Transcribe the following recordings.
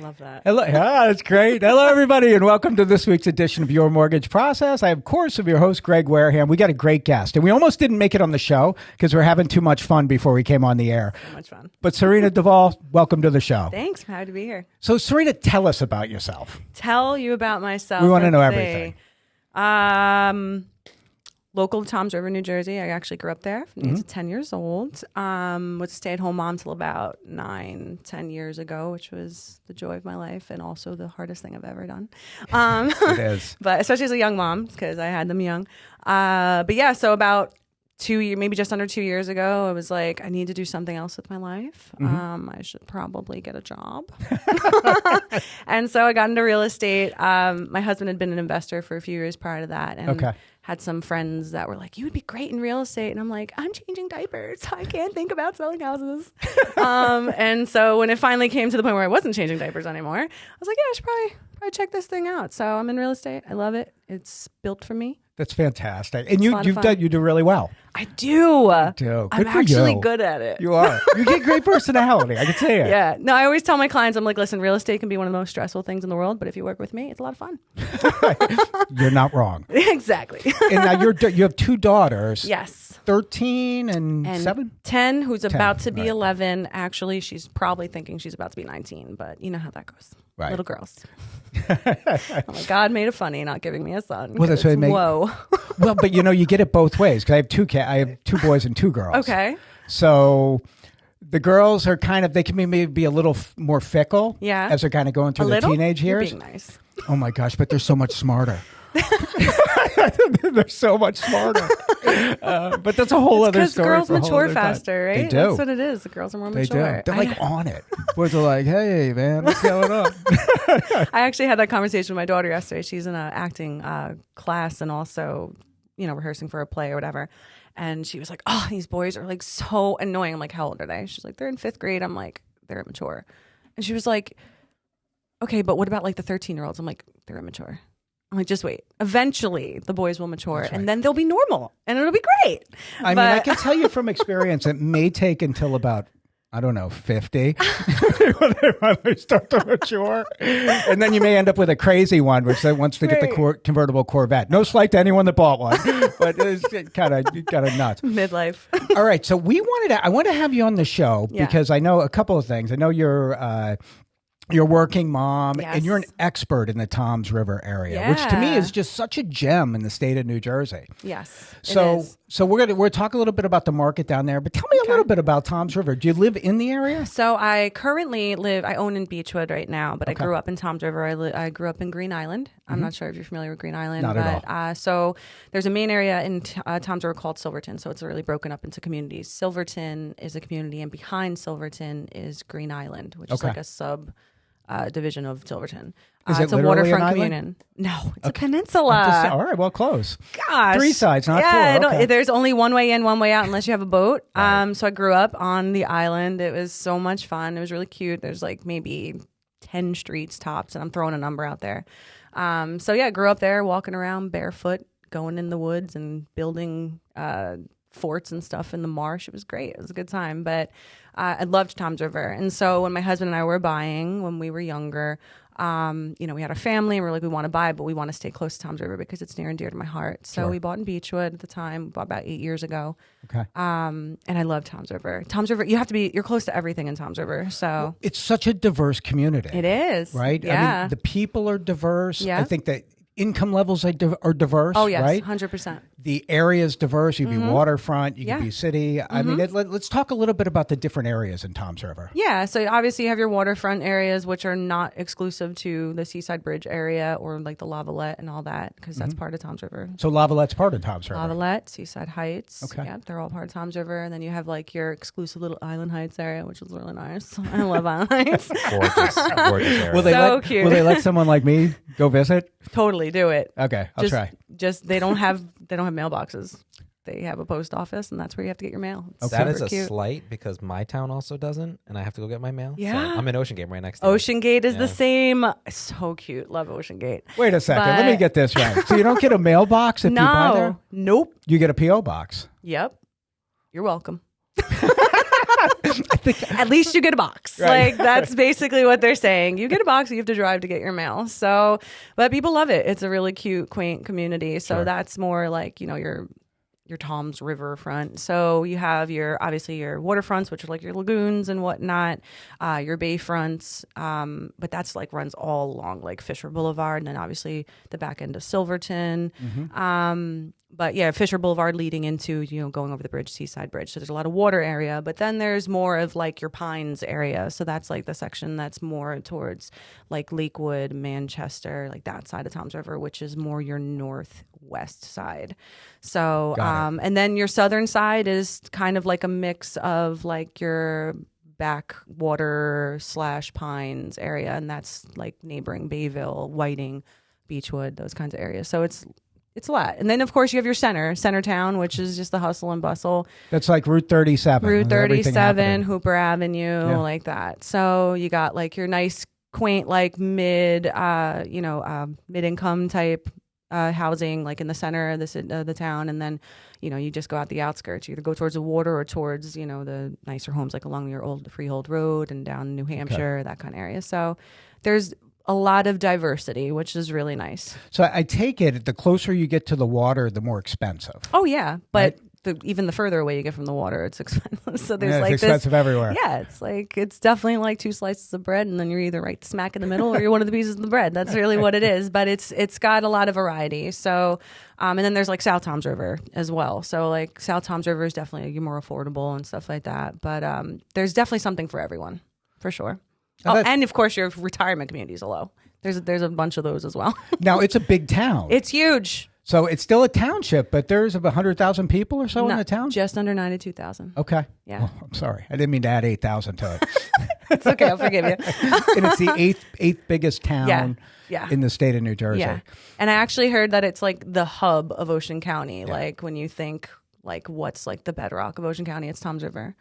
love that. Hello. Yeah, that's great. Hello, everybody, and welcome to this week's edition of Your Mortgage Process. I, of course, am your host, Greg Wareham. We got a great guest, and we almost didn't make it on the show because we're having too much fun before we came on the air. So much fun. But Sarina Duvall, welcome to the show. Thanks. I'm happy to be here. So, Sarina, tell us about yourself. Tell you about myself. We want to know everything. Local to Toms River, New Jersey. I actually grew up there from the age of 10 years old. Was a stay-at-home mom till about 9-10 years ago, which was the joy of my life and also the hardest thing I've ever done. It is. But especially as a young mom, because I had them young. But yeah, so about 2 years, maybe just under 2 years ago, I was like, I need to do something else with my life. I should probably get a job. And so I got into real estate. My husband had been an investor for a few years prior to that. And had some friends that were like, you would be great in real estate. And I'm like, I'm changing diapers. I can't think about selling houses. And so when it finally came to the point where I wasn't changing diapers anymore, I was like, yeah, I should probably check this thing out. So I'm in real estate. I love it. It's built for me. That's fantastic. And you do really well. I do. Good I'm for actually you. good at it. You are. You get great personality. I can say it. Yeah. No, I always tell my clients, I'm like, listen, real estate can be one of the most stressful things in the world, but if you work with me, it's a lot of fun. You're not wrong. Exactly. And now you have two daughters. Yes. 13 and 7? 10, who's 10, about to be right. 11. Actually, she's probably thinking she's about to be 19, but you know how that goes. Right. Little girls. Oh my God made it funny not giving me a son. Well, that's what whoa. Well, but you get it both ways because I have two boys and two girls. Okay. So the girls are they can maybe be a little more fickle. Yeah. As they're kind of going through their teenage years. You're being nice. Oh my gosh, but they're so much smarter. They're so much smarter. But that's a whole other story. Because girls mature faster, right? They do. That's what it is. The girls are more mature. Do. They're like on it. Boys are like, hey, man, what's going on? I actually had that conversation with my daughter yesterday. She's in an acting class and also, rehearsing for a play or whatever. And she was like, oh, these boys are like so annoying. I'm like, how old are they? She's like, they're in 5th grade. I'm like, they're immature. And she was like, okay, but what about like the 13-year-olds? I'm like, they're immature. I'm like, just wait. Eventually, the boys will mature, and then they'll be normal, and it'll be great. I mean, I can tell you from experience, it may take until about, 50 when they start to mature. And then you may end up with a crazy one, which wants to get the convertible Corvette. No slight to anyone that bought one, but it's kind of nuts. Midlife. All right, so I want to have you on the show because I know a couple of things. I know you're a working mom, and you're an expert in the Toms River area, which to me is just such a gem in the state of New Jersey. Yes. So we're talk a little bit about the market down there, but tell me a little bit about Toms River. Do you live in the area? So I currently I own in Beechwood right now, but I grew up in Toms River. I grew up in Green Island. I'm not sure if you're familiar with Green Island. Not at all. So there's a main area in Toms River called Silverton. So it's really broken up into communities. Silverton is a community, and behind Silverton is Green Island, which is like a sub division of Silverton. It's a waterfront community. No, it's a peninsula. All right, well, close. Gosh. 3 sides, not 4. Okay. There's only one way in, one way out, unless you have a boat. Right. So I grew up on the island. It was so much fun. It was really cute. There's like maybe 10 streets tops, and I'm throwing a number out there. I grew up there, walking around barefoot, going in the woods and building forts and stuff in the marsh. It was great. It was a good time. But I loved Toms River. And so when my husband and I were buying, when we were younger, we had a family and we're like, we want to buy, but we want to stay close to Toms River because it's near and dear to my heart. So we bought in Beechwood at the time, bought about 8 years ago. Okay. And I love Toms River. Toms River, you're close to everything in Toms River. So it's such a diverse community. It is. Right? Yeah. I mean, the people are diverse. Yeah. I think that income levels are diverse. Oh, yes, right? 100%. The area is diverse. You can be waterfront. You can be city. I mean, let's talk a little bit about the different areas in Toms River. Yeah. So obviously you have your waterfront areas, which are not exclusive to the Seaside Bridge area or like the Lavalette and all that, because that's part of Toms River. So Lavalette's part of Toms River. Lavalette, Seaside Heights. Okay. Yeah, they're all part of Toms River. And then you have like your exclusive little Island Heights area, which is really nice. I love Island Heights. Gorgeous area. Cute. Will they let someone like me go visit? Totally do it. Okay, I'll try. Just they don't have mailboxes. They have a post office, and that's where you have to get your mail. It's that is a cute. slight because my town also doesn't, and I have to go get my mail. Yeah. So I'm in Ocean Gate right next to Ocean Gate is the same. So cute. Love Ocean Gate. Wait a second. Let me get this right. So you don't get a mailbox if you buy there? Nope. You get a P.O. box. Yep. You're welcome. At least you get a box. Right. Like that's basically what they're saying. You get a box, you have to drive to get your mail. So, but people love it. It's a really cute, quaint community. So Sure. that's more like, your Tom's Riverfront. So you have obviously your waterfronts, which are like your lagoons and whatnot, your bayfronts. But that's like runs all along like Fisher Boulevard, and then obviously the back end of Silverton. But yeah, Fisher Boulevard leading into, going over the bridge, Seaside Bridge. So there's a lot of water area, but then there's more of like your Pines area. So that's like the section that's more towards like Lakewood, Manchester, like that side of Tom's River, which is more your northwest side. So, and then your southern side is kind of like a mix of like your backwater / Pines area. And that's like neighboring Bayville, Whiting, Beechwood, those kinds of areas. So it's a lot. And then, of course, you have your center town, which is just the hustle and bustle. That's like Route 37. Route with everything 37, happening. Hooper Avenue, like that. So you got like your nice, quaint, like mid-income type housing, like in the center of the town. And then, you just go out the outskirts. You either go towards the water or towards, the nicer homes, like along your old Freehold Road and down New Hampshire, that kind of area. So there's a lot of diversity, which is really nice. So I take it the closer you get to the water, the more expensive. Oh yeah, but even the further away you get from the water, it's expensive. So there's It's expensive everywhere. Yeah, it's definitely like 2 slices of bread, and then you're either right smack in the middle or you're one of the pieces of the bread. That's really what it is. But it's got a lot of variety. So, and then there's like South Tom's River as well. So like South Tom's River is definitely more affordable and stuff like that. But there's definitely something for everyone, for sure. And of course, your retirement communities are low. There's a bunch of those as well. Now, it's a big town. It's huge. So it's still a township, but there's 100,000 people or so in the town? Just under 92,000. Okay. Yeah. Well, I'm sorry. I didn't mean to add 8,000 to it. It's okay. I'll forgive you. And it's the eighth biggest town Yeah. in the state of New Jersey. Yeah. And I actually heard that it's like the hub of Ocean County. Like when you think like what's like the bedrock of Ocean County, it's Tom's River.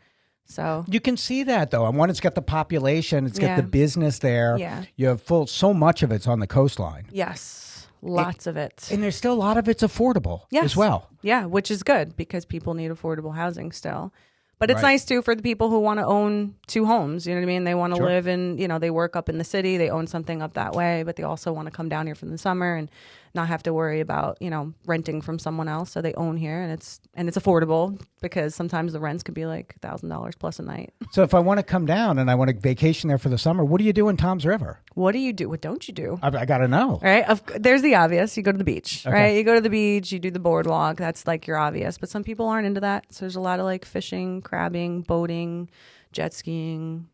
So you can see that though. And one, it's got the population, it's got the business there. Yeah. You have so much of it's on the coastline. Yes, lots of it. And there's still a lot of it's affordable as well. Yeah, which is good because people need affordable housing still. But it's nice too for the people who want to own 2 homes. You know what I mean? They want to live in, they work up in the city, they own something up that way, but they also want to come down here for the summer and not have to worry about, renting from someone else. So they own here, and it's affordable because sometimes the rents could be like $1,000 plus a night. So if I want to come down and I want to vacation there for the summer, what do you do in Tom's River? What do you do? What don't you do? I got to know. Right? There's the obvious. You go to the beach, right? You go to the beach, you do the boardwalk. That's like your obvious. But some people aren't into that. So there's a lot of like fishing, crabbing, boating, jet skiing,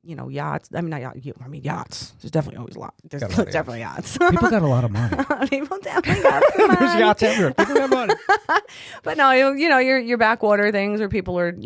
yachts. I mean, not yacht, yachts. There's definitely always a lot. There's definitely yachts. People got a lot of money. People definitely got some money. There's yachts everywhere. People got money. But no, your backwater things where people are,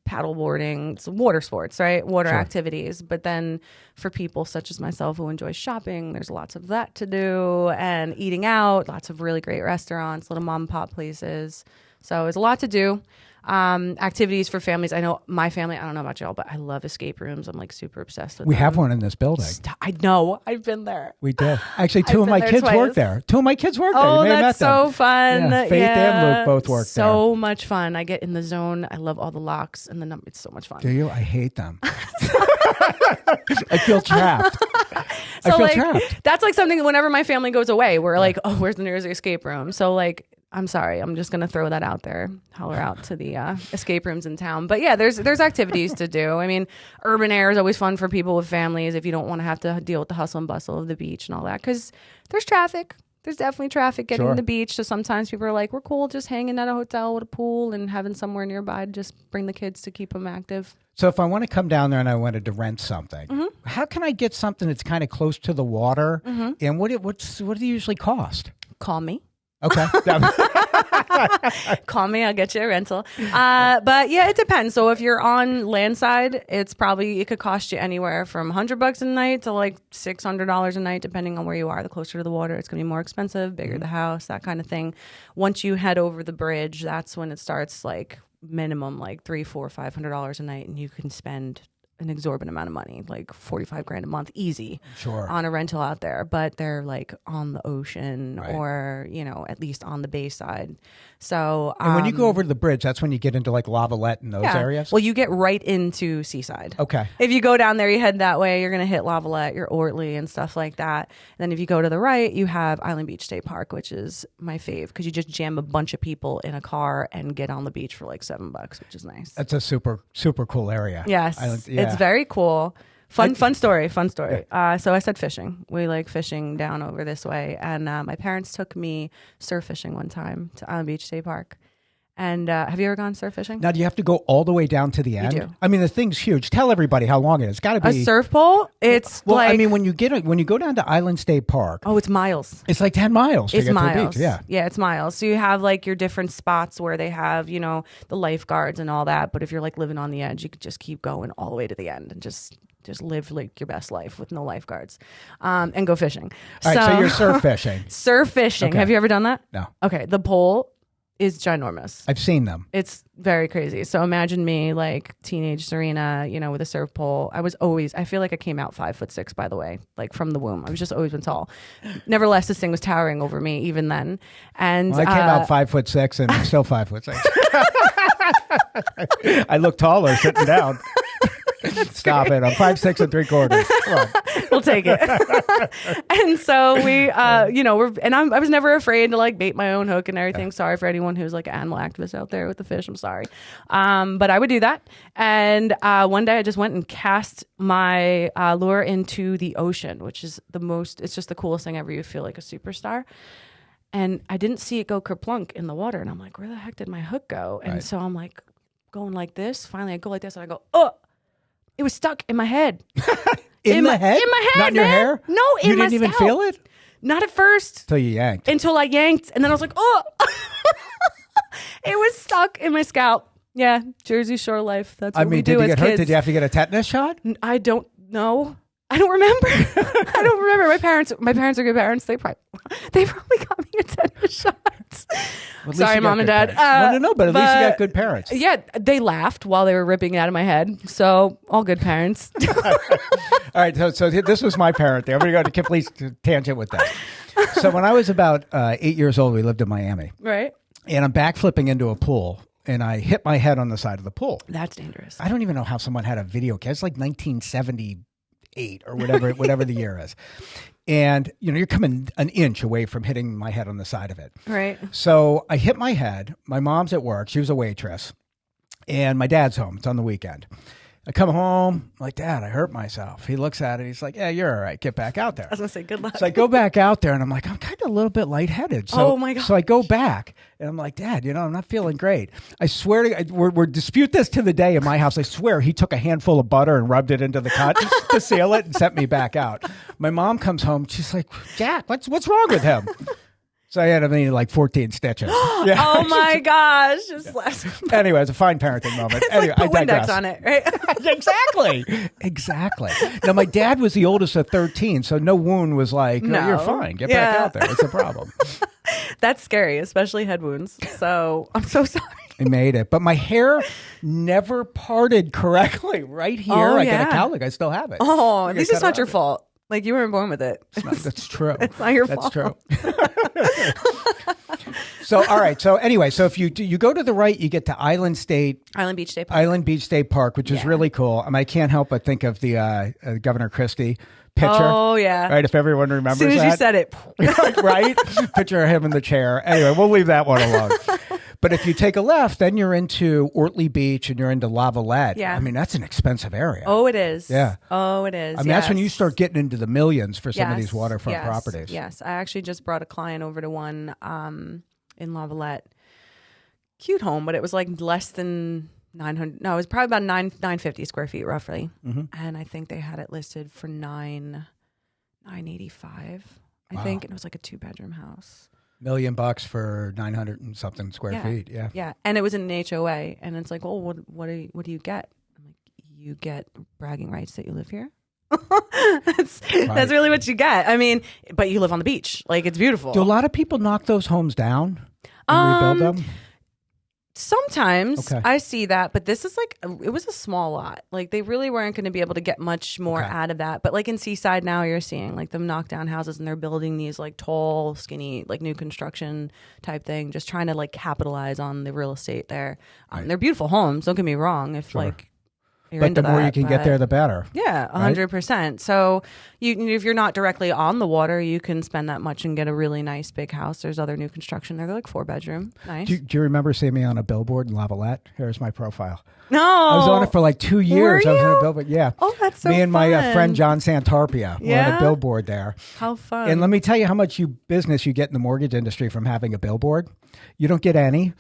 paddle boarding, it's water sports, right? Water activities. But then for people such as myself who enjoy shopping, there's lots of that to do, and eating out, lots of really great restaurants, little mom and pop places. So there's a lot to do. Activities for families. I know my family, I don't know about y'all, but I love escape rooms. I'm like super obsessed with them. We have one in this building. I know. I've been there. We did. Actually, two of my kids work there. Two of my kids work there. Oh, you may have that's met them. so fun. Yeah, Faith and Luke both work there. So much fun. I get in the zone. I love all the locks and the number. It's so much fun. Do you? I hate them. I feel trapped. So I feel like, trapped. that's like something whenever my family goes away, we're like, oh, where's the nearest escape room? So like, I'm sorry, I'm just going to throw that out there, holler out to the escape rooms in town. But yeah, there's activities to do. I mean, urban air is always fun for people with families if you don't want to have to deal with the hustle and bustle of the beach and all that, because there's traffic. There's definitely traffic getting to the beach. So sometimes people are like, we're cool just hanging at a hotel with a pool and having somewhere nearby to just bring the kids to keep them active. So if I want to come down there and I wanted to rent something, how can I get something that's kind of close to the water? And what do they usually cost? Call me. Okay. Call me, I'll get you a rental. But yeah, it depends. So if you're on landside, it could cost you anywhere from $100 a night to like $600 a night, depending on where you are. The closer to the water, it's going to be more expensive, bigger the house, that kind of thing. Once you head over the bridge, that's when it starts like minimum like $300, $400, $500 a night, and you can spend an exorbitant amount of money, like 45 grand a month, easy, Sure. on a rental out there. But they're like on the ocean, Right. or at least on the bayside. So And when you go over to the bridge, that's when you get into like Lavalette and those areas? well, you get right into Seaside. Okay. If you go down there, you head that way, you're going to hit Lavalette, your Ortley and stuff like that. And then if you go to the right, you have Island Beach State Park, which is my fave, because you just jam a bunch of people in a car and get on the beach for like $7, which is nice. That's a super, super cool area. Yes. It's very cool. Fun story. So I said fishing. We like fishing down over this way. And my parents took me surf fishing one time to Island Beach State Park. And have you ever gone surf fishing? Now, do you have to go all the way down to the end? do. I mean, the thing's huge. Tell everybody how long it is. It's got to A be surf pole? It's Well, like, I mean, when you go down to Island State Park, oh, it's miles. it's like 10 miles to It's get to the miles. beach. Yeah. Yeah, it's miles. So you have like your different spots where they have, the lifeguards and all that. But if you're like living on the edge, you could just keep going all the way to the end and just live like your best life with no lifeguards, and go fishing. All right, so you're surf fishing. Surf fishing. Okay. Have you ever done that? No. Okay. The pole is ginormous. I've seen them. It's very crazy. So imagine me, like teenage Sarina, with a surf pole. I feel like I came out 5'6", by the way, like from the womb. I was just always been tall. Nevertheless, this thing was towering over me even then. And Well, I came out 5'6" and I'm still 5'6". I look taller sitting down. Stop it. I'm 5'6" and 3/4. Come on. we'll take it. And so we, I was never afraid to like bait my own hook and everything. Sorry for anyone who's like an animal activist out there with the fish. I'm sorry. But I would do that. And one day I just went and cast my lure into the ocean, which is it's just the coolest thing ever. You feel like a superstar. And I didn't see it go kerplunk in the water. And I'm like, where the heck did my hook go? And so I'm like going like this. Finally, I go like this and I go, oh, it was stuck in my head. In the head? In my head, Not in your man. hair? No, in you my didn't even scalp. feel it? Not at first. Until you yanked. Until I yanked. And then I was like, oh. It was stuck in my scalp. Yeah, Jersey Shore life. That's what we do did you as get kids. hurt? Did you have to get a tetanus shot? I don't know. I don't remember. I don't remember. My parents are good parents. They probably got me a tetanus shot. Well, Sorry, Mom and Dad. No, but at least you got good parents. Yeah, they laughed while they were ripping it out of my head. So all good parents. All right, so this was my parent there. I'm going to go to complete tangent with that. So when I was about 8 years old, we lived in Miami. Right. And I'm backflipping into a pool, and I hit my head on the side of the pool. That's dangerous. I don't even know how someone had a video camera. It's like 1978 or whatever the year is. And, you're coming an inch away from hitting my head on the side of it. Right. So I hit my head. My mom's at work. She was a waitress. And my dad's home. It's on the weekend. I come home. I'm like, Dad, I hurt myself. He looks at it. He's like, yeah, you're all right. Get back out there. I was going to say, good luck. So I go back out there, and I'm like, I'm kind of a little bit lightheaded. So, oh, my God. So I go back, and I'm like, Dad, I'm not feeling great. I swear to we're dispute this to the day in my house. I swear he took a handful of butter and rubbed it into the cut to seal it and sent me back out. My mom comes home. She's like, Jack, what's wrong with him? So I had him in like 14 stitches. Yeah. Oh my gosh. Just Anyway, it's a fine parenting moment. It's anyway, like put I digress. Windex on it, right? Exactly. Now, my dad was the oldest of 13, so no wound was like, No. you're fine. Get back out there. It's a problem. That's scary, especially head wounds. So I'm so sorry. I made it. But my hair never parted correctly. Right here, Oh, I got yeah. a cowlick. I still have it. Oh, Like at I least it's cut not it your off. fault. Like you weren't born with it. That's true. It's not your That's fault. true. So, all right. So anyway, so if you go to the right, you get to Island Beach State Park. Beach State Park, which is Yeah. really cool. I mean, I can't help but think of the Governor Christie picture. Oh, yeah. Right, if everyone remembers As soon as that. you said it. Right? Picture of him in the chair. Anyway, we'll leave that one alone. But if you take a left, then you're into Ortley Beach and you're into Lavalette. Yeah. I mean, that's an expensive area. Oh, it is. Yeah. Oh, it is. I mean, that's when you start getting into the millions for some of these Yes, waterfront yes, properties. Yes. I actually just brought a client over to one in Lavalette. Cute home, but it was like less than 900. No, it was probably about 950 square feet roughly. Mm-hmm. And I think they had it listed for 985. I Wow. think. And it was like a 2-bedroom house. $1 million for 900 and something square feet. Yeah. Yeah. And it was in an HOA. And it's like, oh, what do you get? I'm like, you get bragging rights that you live here. That's really what you get. I mean, but you live on the beach. Like, it's beautiful. Do a lot of people knock those homes down and rebuild them? Sometimes Okay. I see that, but this is like it was a small lot. Like they really weren't going to be able to get much more Okay. out of that. But like in Seaside now, you're seeing like them knock down houses and they're building these like tall, skinny, like new construction type thing, just trying to like capitalize on the real estate there. They're beautiful homes. Don't get me wrong. If like you're But into the more that, you can get but- there, the better. Yeah, 100%. So if you're not directly on the water, you can spend that much and get a really nice big house. There's other new construction. They're like 4-bedroom. Nice. Do you remember seeing me on a billboard in Lavalette? Here's my profile. No. I was on it for like 2 years. Were I was on you? a billboard. Yeah. Oh, that's so Me and my fun. friend John Santarpia were on Yeah? a billboard there. How fun. And let me tell you how much business you get in the mortgage industry from having a billboard. You don't get any.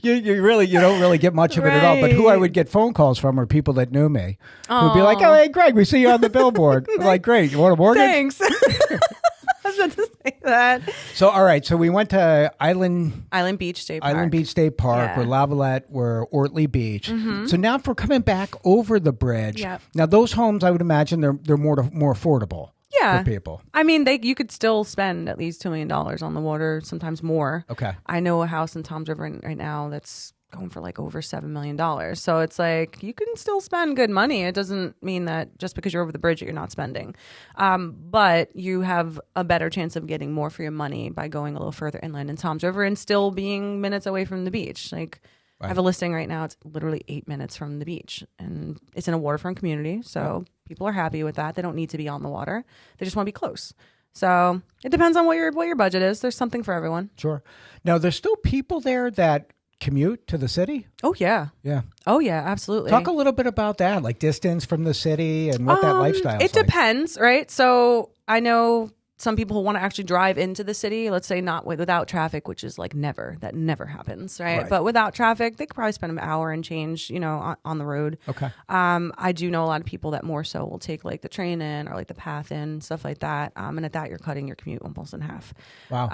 you don't really get much of it at all. But who I Right. would get phone calls from are people that knew me who'd be like, "Oh, hey, Greg, we see you on the billboard." I'm like, great. You want a mortgage? Thanks. I was about to say that. So, all right. So we went to Island Beach State Park. Island Beach State Park, Yeah. we're Lavalette, we're Ortley Beach. So now if we're coming back over the bridge, Yep. now those homes, I would imagine they're more affordable Yeah. for people. I mean, you could still spend at least $2 million on the water, sometimes more. Okay. I know a house in Toms River right now that's going for like over $7 million. So it's like you can still spend good money. It doesn't mean that just because you're over the bridge that you're not spending. But you have a better chance of getting more for your money by going a little further inland in Toms River and still being minutes away from the beach. Like I have a listing right now. It's literally 8 minutes from the beach and it's in a waterfront community. So people are happy with that. They don't need to be on the water. They just want to be close. So it depends on what your budget is. There's something for everyone. Sure. Now, there's still people there that commute to the city? Oh, yeah. Yeah. Oh, yeah, absolutely. Talk a little bit about that, like distance from the city and what that lifestyle is It depends, right? So I know some people who want to actually drive into the city, let's say not without traffic, which is like that never happens, right? Right. But without traffic, they could probably spend an hour and change, on the road. Okay. I do know a lot of people that more so will take like the train in or like the path in, stuff like that. And at that, you're cutting your commute almost in half. Wow.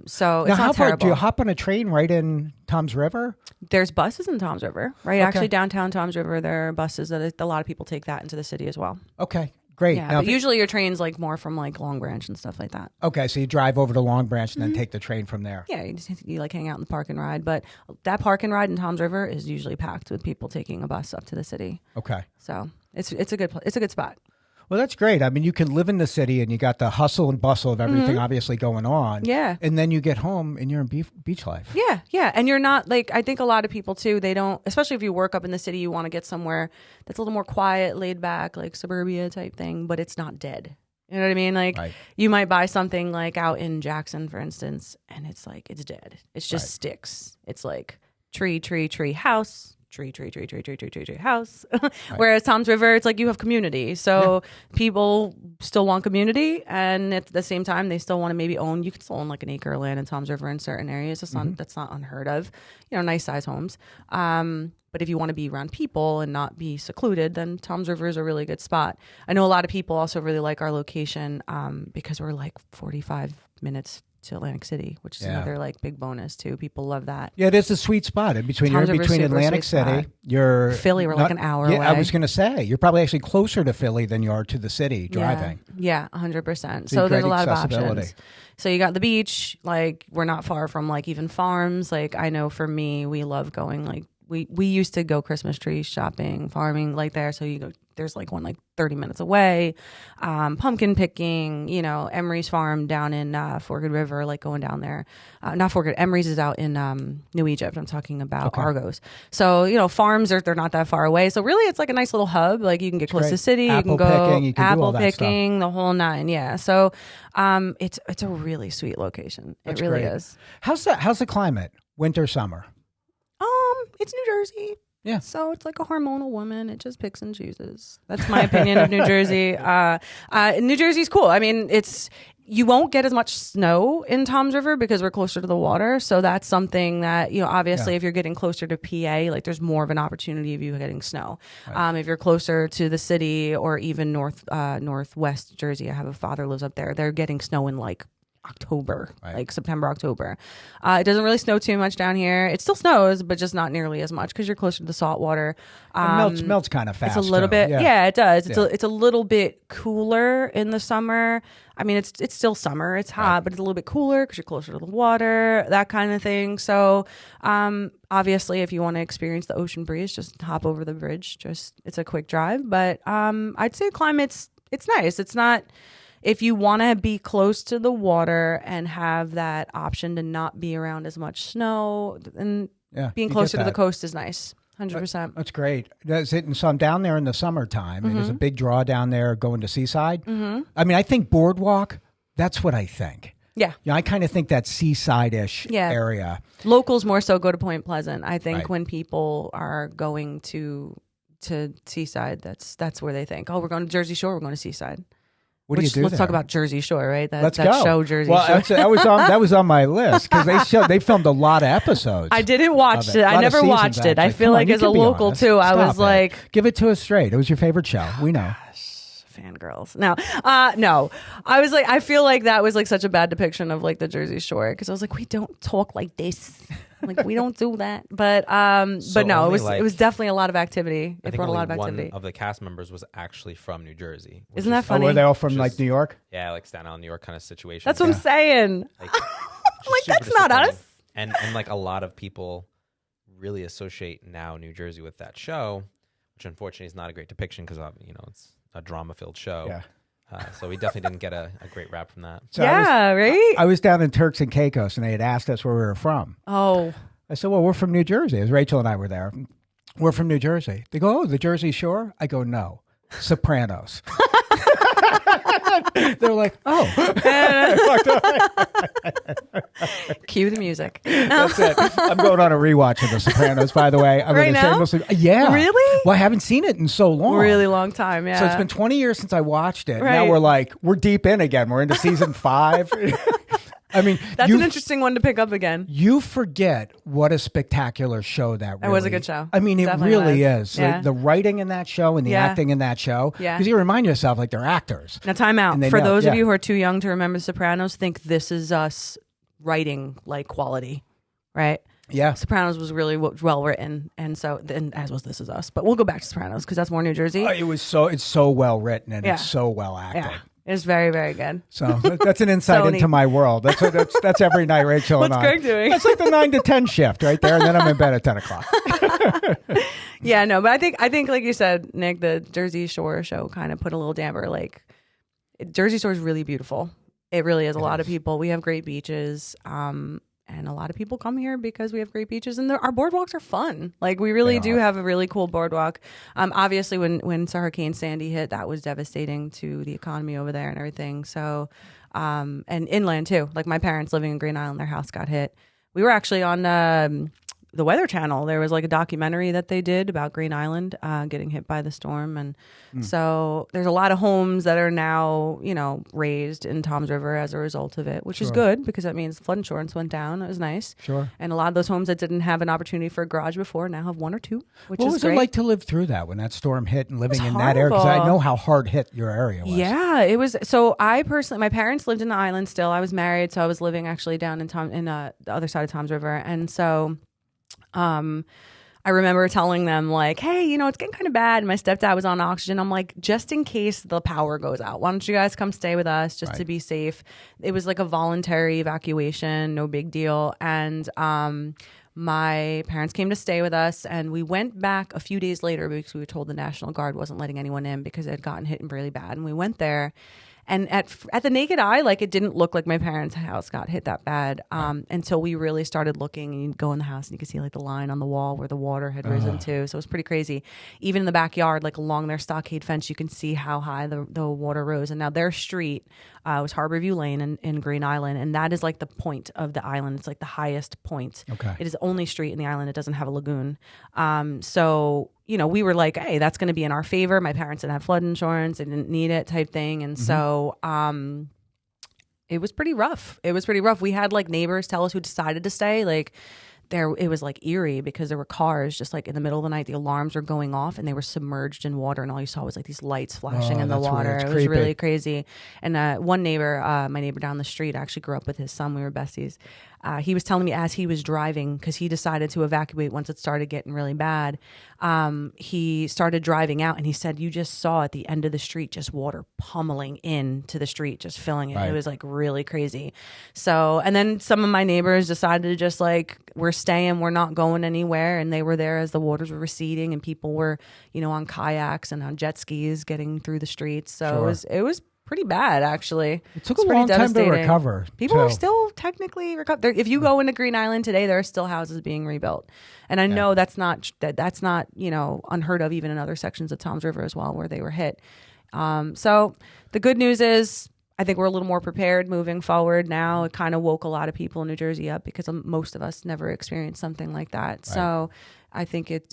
So Now, it's how not far terrible. do you hop on a train right in Toms River? There's buses in Toms River, right? Okay. Actually, downtown Toms River, there are buses that a lot of people take that into the city as well. Okay. Great. Yeah, Now, but usually your train's like more from like Long Branch and stuff like that. okay, so you drive over to Long Branch and then take the train from there. Yeah, you like hang out in the park and ride, but that park and ride in Toms River is usually packed with people taking a bus up to the city. Okay. So it's a good spot. Well, that's great. I mean, you can live in the city and you got the hustle and bustle of everything obviously going on. Yeah. And then you get home and you're in beach life. Yeah, and you're not like I think a lot of people too. They don't, especially if you work up in the city, you want to get somewhere that's a little more quiet, laid back, like suburbia type thing, but it's not dead. You know what I mean? Like Right. you might buy something like out in Jackson, for instance, and it's like it's dead. It's just sticks. It's like tree, house. Tree, house. Whereas Toms River, it's like you have community. So people still want community, and at the same time, they still want to maybe own. You can still own like an acre of land in Toms River in certain areas. That's not unheard of. Nice size homes. But if you want to be around people and not be secluded, then Toms River is a really good spot. I know a lot of people also really like our location because we're like 45 minutes to Atlantic City, which is another like big bonus too. People love that. Yeah, it is a sweet spot. In between, you're Toms in River's between super Atlantic sweet City. spot. You're Philly, we're like an hour I away. was going to say, you're probably actually closer to Philly than you are to the city driving. Yeah, 100%. So So you there's a create lot of accessibility. options. So you got the beach, like we're not far from like even farms. Like I know for me, we love going like we used to go Christmas tree shopping, farming like there. So you go, there's like one like 30 minutes away, pumpkin picking, Emery's farm down in Forked River, like going down there. Not Forked, Emery's is out in New Egypt. I'm talking about Argos. So, farms they're not that far away. So really it's like a nice little hub. Like you can get close great. to the city, Apple you can go picking, you can do apple all that stuff. picking, the whole nine. Yeah. So it's a really sweet location. That's it really great. is. How's the climate? Winter, summer? It's New Jersey. Yeah. So it's like a hormonal woman. It just picks and chooses. That's my opinion of New Jersey. New Jersey's cool. I mean, you won't get as much snow in Toms River because we're closer to the water. So that's something that, obviously if you're getting closer to PA, like there's more of an opportunity of you getting snow. Right. If you're closer to the city or even northwest Jersey, I have a father lives up there. They're getting snow in like October, Right. like September, October. It doesn't really snow too much down here. It still snows, but just not nearly as much because you're closer to the salt water. It melts kind of fast. It's a little too. bit, yeah, it does. It's Yeah. it's a little bit cooler in the summer. I mean, it's still summer. It's hot, but it's a little bit cooler because you're closer to the water, that kind of thing. So, obviously, if you want to experience the ocean breeze, just hop over the bridge. It's a quick drive, but I'd say it's nice. It's not. If you want to be close to the water and have that option to not be around as much snow, then being closer to the coast is nice. 100%. That's great. That's it. And so I'm down there in the summertime, and there's a big draw down there going to Seaside. I mean, I think Boardwalk, that's what I think. Yeah. I kind of think that seaside-ish area. Locals more so go to Point Pleasant. I think Right. when people are going to Seaside, that's where they think, oh, we're going to Jersey Shore, we're going to Seaside. What do you do Let's there? talk about Jersey Shore, right? Let's that go. show, Jersey well, Shore. that was on my list because they filmed a lot of episodes. I didn't watch of it. A I lot of never seasons, watched it. I actually. feel Come on, like you as a can be local honest. too, I Stop was it. like, give it to us straight. It was your favorite show. We know. fangirls. No, I was like, I feel like that was like such a bad depiction of like the Jersey Shore because I was like, we don't talk like this. Like we don't do that. But no, it was definitely a lot of activity. I It think brought a only lot of activity. one of the cast members was actually from New Jersey. which Isn't that is- funny? Were they all from Which like is- New York? Yeah, like Staten Island, New York kind of situation. That's what I'm saying. Like, Like, super that's not disappointing. us. And like a lot of people really associate now New Jersey with that show, which unfortunately is not a great depiction because it's a drama-filled show. Yeah. So we definitely didn't get a great rap from that. So Right? I was down in Turks and Caicos, and they had asked us where we were from. Oh, I said, well, we're from New Jersey. As Rachel and I were there. We're from New Jersey. They go, oh, the Jersey Shore? I go, no. Sopranos. They're like, oh. cue the music. That's it. I'm going on a rewatch of The Sopranos, by the way. I'm Right gonna now? shamelessly. Yeah. Really? Well, I haven't seen it in so long. Really long time, yeah. So it's been 20 years since I watched it. Right. Now we're deep in again. We're into season 5. I mean, That's an interesting one to pick up again. You forget what a spectacular show that really It was a good show. I mean, it Definitely really was. is. Yeah. The writing in that show and the Yeah. acting in that show. Yeah. Because you remind yourself like they're actors. Now, time out. And they For know, those of yeah. you who are too young to remember The Sopranos, think This Is Us writing like quality, right? Yeah. Sopranos was really well written, and as was This Is Us. But we'll go back to Sopranos because that's more New Jersey. It's so well written and Yeah. it's so well acted. Yeah, it's very, very good. So that's an insight Sony. into my world. That's every night, Rachel and I. What's Greg doing? That's like the 9 to 10 shift right there, and then I'm in bed at 10 o'clock. Yeah, no, but I think like you said, Nick, the Jersey Shore show kind of put a little damper. Like Jersey Shore is really beautiful. It really is. A lot of people. We have great beaches. And a lot of people come here because we have great beaches and our boardwalks are fun. Like we really do have a really cool boardwalk. Obviously when Hurricane Sandy hit, that was devastating to the economy over there and everything. So, and inland too, like my parents living in Green Island, their house got hit. We were actually on, the Weather Channel. There was like a documentary that they did about Green Island getting hit by the storm, and so there's a lot of homes that are now raised in Toms River as a result of it, which is good because that means flood insurance went down. It was nice. Sure. And a lot of those homes that didn't have an opportunity for a garage before now have one or two, which What is was great. it like to live through that when that storm hit and living It was in that area? Because I horrible. know how hard hit your area was. Yeah, it was. So I personally, my parents lived in the island still. I was married, so I was living actually down in the other side of Toms River, and so. I remember telling them like, hey, it's getting kind of bad. And my stepdad was on oxygen. I'm like, just in case the power goes out, why don't you guys come stay with us just to be safe? It was like a voluntary evacuation, no big deal. And my parents came to stay with us, and we went back a few days later because we were told the National Guard wasn't letting anyone in because it had gotten hit really bad. And we went there. And at the naked eye, like it didn't look like my parents' house got hit that bad until we really started looking. And you'd go in the house and you could see like the line on the wall where the water had risen to. So it was pretty crazy. Even in the backyard, like along their stockade fence, you can see how high the water rose. And now their street was Harborview Lane in Green Island, and that is like the point of the island. It's like the highest point. Okay. It is the only street in the island. It doesn't have a lagoon. So we were like, hey, that's going to be in our favor. My parents didn't have flood insurance. They didn't need it type thing. And so it was pretty rough. We had like neighbors tell us who decided to stay. Like it was like eerie because there were cars just like in the middle of the night, the alarms were going off and they were submerged in water, and all you saw was like these lights flashing in the that's water. weird. It's It was creepy. really crazy. And one neighbor, my neighbor down the street, actually grew up with his son. We were besties. He was telling me as he was driving, because he decided to evacuate once it started getting really bad. He started driving out, and he said you just saw at the end of the street just water pummeling into the street, just filling it. Right. It was like really crazy. So, and then some of my neighbors decided to just like, we're staying, we're not going anywhere. And they were there as the waters were receding, and people were, on kayaks and on jet skis getting through the streets. So Sure. it was pretty bad, actually. It took It's a pretty long time to devastating. recover. People are too. still technically recovered. If you go into Green Island today, there are still houses being rebuilt, and I know that's not unheard of even in other sections of Tom's River as well where they were hit. So the good news is, I think we're a little more prepared moving forward now. It kind of woke a lot of people in New Jersey up because most of us never experienced something like that. Right. So I think it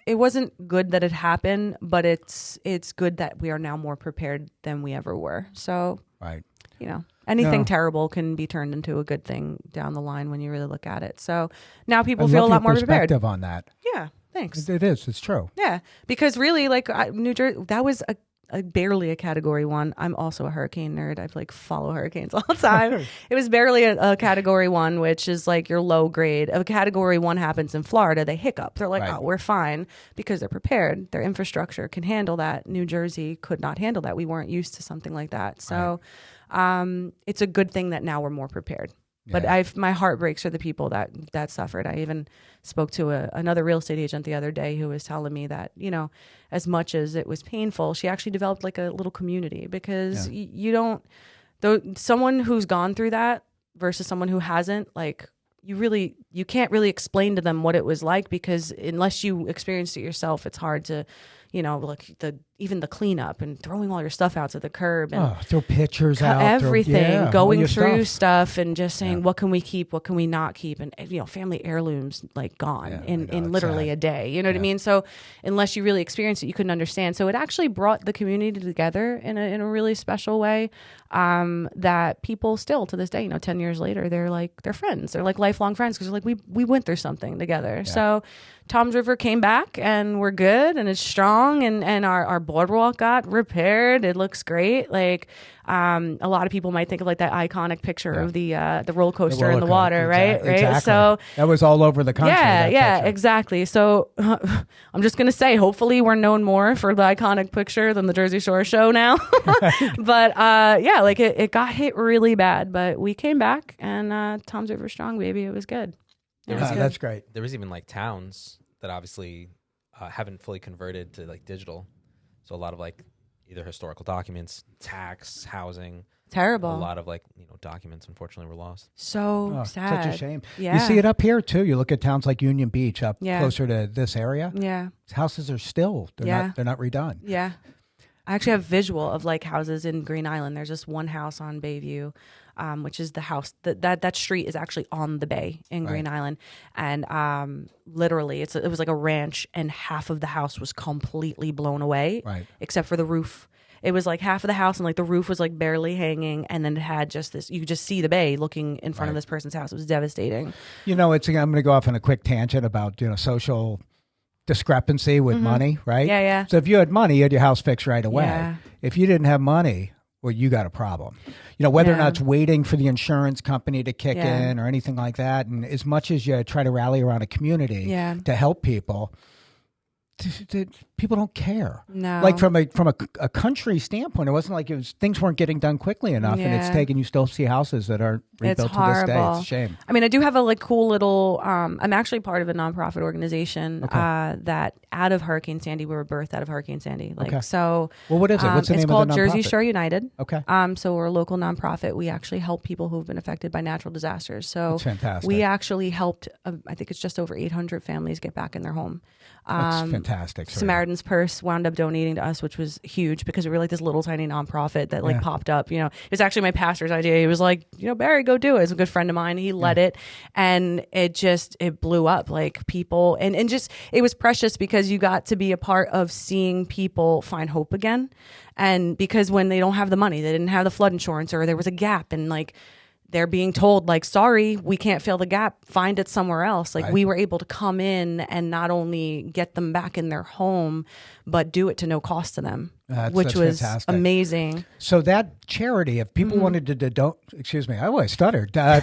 wasn't good that it happened, but it's good that we are now more prepared than we ever were. So Right. Anything No. terrible can be turned into a good thing down the line when you really look at it. So now people I feel a love lot your more prepared. perspective on that. Yeah, thanks. It is. It's true. Yeah, because really, like New Jersey, that was barely a Category 1. I'm also a hurricane nerd. I like follow hurricanes all the time. It was barely a Category 1, which is like your low grade. If a Category 1 happens in Florida, they hiccup. They're like, Right. oh, we're fine, because they're prepared. Their infrastructure can handle that. New Jersey could not handle that. We weren't used to something like that. So it's a good thing that now we're more prepared. But Yeah. my heart breaks for the people that suffered. I even spoke to another real estate agent the other day who was telling me that, as much as it was painful, she actually developed like a little community, because you don't, though, someone who's gone through that versus someone who hasn't, like, you can't really explain to them what it was like, because unless you experienced it yourself, it's hard to, like even the cleanup and throwing all your stuff out to the curb and Throw pictures cut out. everything, all going your through stuff. stuff and just saying, what can we keep, what can we not keep, and family heirlooms like gone Yeah, I in know, it's literally sad. a day. You know what I mean? So unless you really experienced it, you couldn't understand. So it actually brought the community together in a really special way. That people still to this day, 10 years later, they're friends. They're like lifelong friends, because they're like, we went through something together. So Tom's River came back, and we're good, and it's strong, and our boardwalk got repaired. It looks great. Like a lot of people might think of like that iconic picture of the roller coaster in the water, right? Right. Exactly. So that was all over the country. that yeah, picture. exactly. So I'm just gonna say, hopefully, we're known more for the iconic picture than the Jersey Shore show now. But like it got hit really bad, but we came back, and Tom's River strong, baby. It was good. It was good. That's great. There was even like towns that obviously haven't fully converted to like digital. So a lot of like either historical documents, tax, housing, Terrible. a lot of like documents unfortunately were lost. So sad. Such a shame. Yeah. You see it up here too. You look at towns like Union Beach up Yeah. closer to this area. Yeah. Houses are still they're not redone. Yeah. I actually have visual of like houses in Green Island. There's just one house on Bayview, which is the house that street is actually on the bay in Green Island. And literally it was like a ranch, and half of the house was completely blown away, Right. except for the roof. It was like half of the house, and like the roof was like barely hanging, and then it had just this, you could just see the bay looking in front of Right. this person's house. It was devastating. I'm going to go off on a quick tangent about social discrepancy with money, right? Yeah, yeah. So if you had money, you had your house fixed right away. Yeah. If you didn't have money, well, you got a problem. Whether or Yeah. not it's waiting for the insurance company to kick Yeah. in or anything like that, and as much as you try to rally around a community Yeah. to help people, people don't care. No. Like from a country standpoint, it wasn't like things weren't getting done quickly enough, and it's Yeah. taken. You still see houses that aren't It's rebuilt to this day. horrible. It's a shame. I mean, I do have a cool little. I'm actually part of a nonprofit organization that out of Hurricane Sandy, we were birthed out of Hurricane Sandy. Okay. So, Well, what is it? What's the it's name called of the Jersey nonprofit? Shore United. Okay. So we're a local nonprofit. We actually help people who've been affected by natural disasters. So That's fantastic. we actually helped. I think it's just over 800 families get back in their home. That's fantastic. Sarina. Samaritan's Purse wound up donating to us, which was huge, because we were like this little tiny nonprofit that like popped up. It was actually my pastor's idea. He was like, Barry, go do it. It's a good friend of mine. He led it, and it blew up. Like people, and just it was precious, because you got to be a part of seeing people find hope again. And because when they don't have the money, they didn't have the flood insurance, or there was a gap, and like they're being told like, sorry, we can't fill the gap, find it somewhere else. Like we were able to come in and not only get them back in their home, but do it to no cost to them, which was fantastic. amazing. So that charity, if people wanted to don't, excuse me, I stuttered. I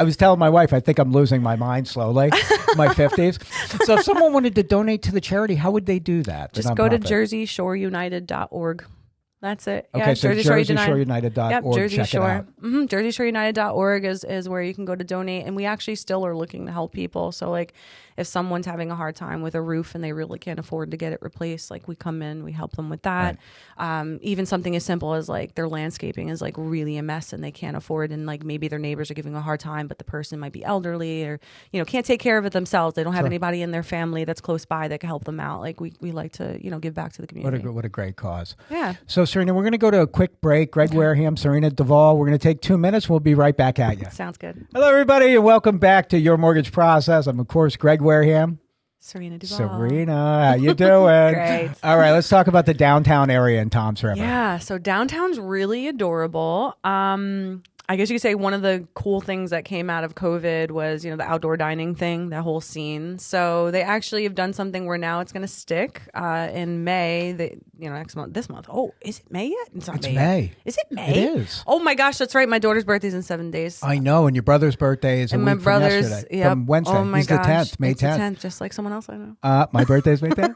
was telling my wife, I think I'm losing my mind slowly, my 50s. So if someone wanted to donate to the charity, how would they do that? Just go to jerseyshore.united.org. That's it. Okay, yeah, so jerseyshore.united.org. Yep, Jersey check Shore. it out. JerseyShoreUnited.org is where you can go to donate. And we actually still are looking to help people. So like if someone's having a hard time with a roof and they really can't afford to get it replaced, like we come in, we help them with that. Right. Even something as simple as like their landscaping is like really a mess and they can't afford, and like maybe their neighbors are giving a hard time, but the person might be elderly or, can't take care of it themselves. They don't have anybody in their family that's close by that can help them out. Like we like to, give back to the community. What a great cause. Yeah. So Sarina, we're going to go to a quick break. Greg Wareham, Sarina Duvall. We're going to take 2 minutes. We'll be right back at you. Sounds good. Hello, everybody, and welcome back to Your Mortgage Process. I'm, of course, Greg Wareham. Sarina Duvall. Sarina, how you doing? Great. All right, let's talk about the downtown area in Toms River. Yeah, so downtown's really adorable. I guess you could say one of the cool things that came out of COVID was, the outdoor dining thing, that whole scene. So they actually have done something where now it's going to stick in May, next month, this month. Oh, is it May yet? It's not May. Yet. Is it May? It is. Oh my gosh, that's right. My daughter's birthday's in 7 days. I know, and your brother's birthday is a and week my brother's, from yesterday. From Wednesday. Oh my He's gosh. the 10th, May it's 10th. The 10th, just like someone else I know. My birthday's May 10th.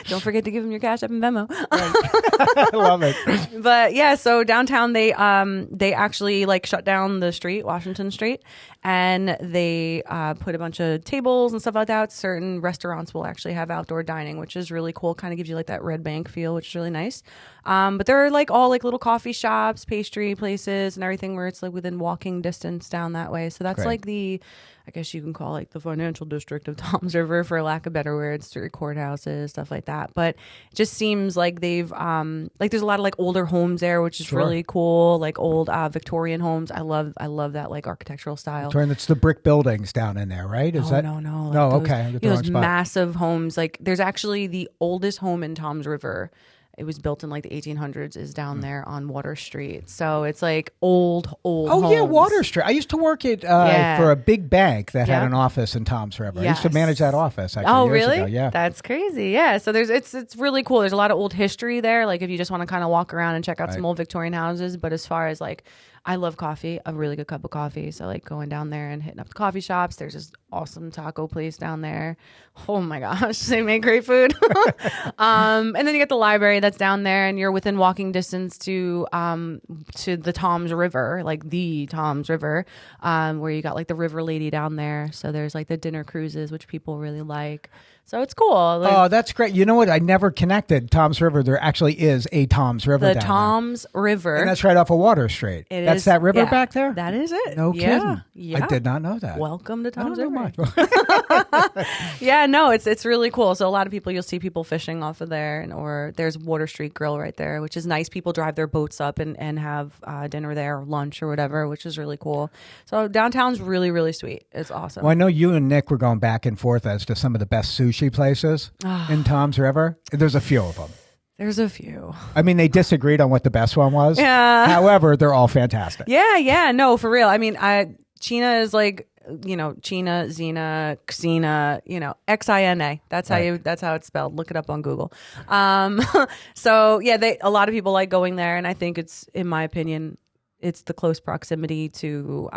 Don't forget to give him your Cash App and Venmo. I love it. But yeah, so downtown they actually like shut down the street, Washington Street, and they put a bunch of tables and stuff like that. Certain restaurants will actually have outdoor dining, which is really cool. Kind of gives you like that Red Bank feel, which is really nice. But there are like all like little coffee shops, pastry places, and everything where it's like within walking distance down that way. So that's like I guess you can call like the financial district of Toms River, for lack of better words, through courthouses, stuff like that. But it just seems like they've like there's a lot of like older homes there, which is really cool. Like old Victorian homes. I love that like architectural style. It's the brick buildings down in there, right? Is that no? No, Like okay. those massive homes. Like there's actually the oldest home in Toms River. It was built in like the 1800s, is down there on Water Street. So it's like old Oh, homes. yeah, Water Street. I used to work at for a big bank that had an office in Toms River. I used to manage that office, actually, years really? ago. Yeah. That's crazy. Yeah. So it's really cool. There's a lot of old history there. Like if you just want to kind of walk around and check out some old Victorian houses. But as far as like, I love coffee, a really good cup of coffee. So like going down there and hitting up the coffee shops. There's this awesome taco place down there. Oh my gosh, they make great food. And then you get the library that's down there, and you're within walking distance to the Toms River, like the Toms River, where you got like the River Lady down there. So there's like the dinner cruises, which people really like. So it's cool. Like, oh, that's great. You know what? I never connected Toms River. There actually is a Toms River down there. The Toms River. And that's right off of Water Street. That's that river back there? That is it. No kidding. Yeah. I did not know that. Welcome to Toms River. Much. Yeah, no, it's really cool. So a lot of people, you'll see people fishing off of there, or there's Water Street Grill right there, which is nice. People drive their boats up and have dinner there or lunch or whatever, which is really cool. So downtown's really, really sweet. It's awesome. Well, I know you and Nick were going back and forth as to some of the best sushi places in Toms River. There's a few of them. There's a few. I mean, they disagreed on what the best one was. Yeah. However, they're all fantastic. Yeah. No, for real. I mean, China is like, China, Xena, Xena, Xina. That's how it's spelled. Look it up on Google. So yeah, a lot of people like going there, and I think it's, in my opinion, it's the close proximity to